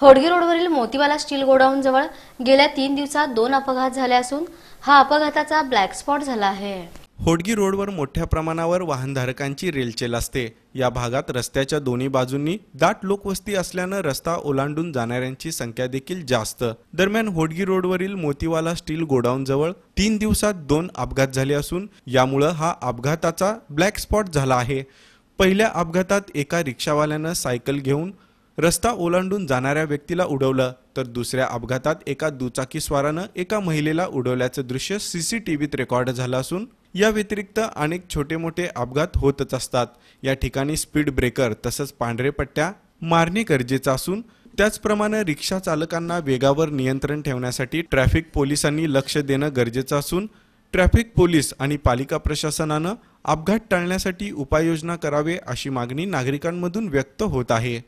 होडगी रोडवरील Motiwala steel godown जवळ गेल्या 3 दिवसात 2 अपघात झाले असून हा अपघाताचा ब्लॅक स्पॉट झाला आहे। होडगी रोडवर मोठ्या प्रमाणावर वाहनधारकांची रेलचेल असते। या भागात रस्त्याच्या दोन्ही बाजूंनी दाट लोकवस्ती असल्याने रस्ता ओलांडून जाणाऱ्यांची संख्या देखील जास्त। दरम्यान होडगी रोडवरील मोतीवाला स्टील गोडाऊन जवळ 3 दिवसात 2 अपघात झाले असून यामुळे हा अपघाताचा ब्लॅक स्पॉट झाला आहे। पहिल्या अपघातात एका रिक्षावाल्याने सायकल घेऊन रस्ता ओलांडून जाणाऱ्या व्यक्तीला उडवलं, तर दुसऱ्या अपघातात एका दुचाकीस्वारानं एका महिलेला उडवल्याचं दृश्य सीसीटीव्हीत रेकॉर्ड झालं असून या व्यतिरिक्त अनेक छोटे मोठे अपघात होतच असतात। या ठिकाणी स्पीड ब्रेकर तसंच पांढरे पट्ट्या मारणे गरजेचं असून त्याचप्रमाणे रिक्षा चालकांना वेगावर नियंत्रण ठेवण्यासाठी ट्रॅफिक पोलिसांनी लक्ष देणं गरजेचं असून ट्रॅफिक पोलीस आणि पालिका प्रशासनानं अपघात टाळण्यासाठी उपाययोजना करावे अशी मागणी नागरिकांमधून व्यक्त होत आहे।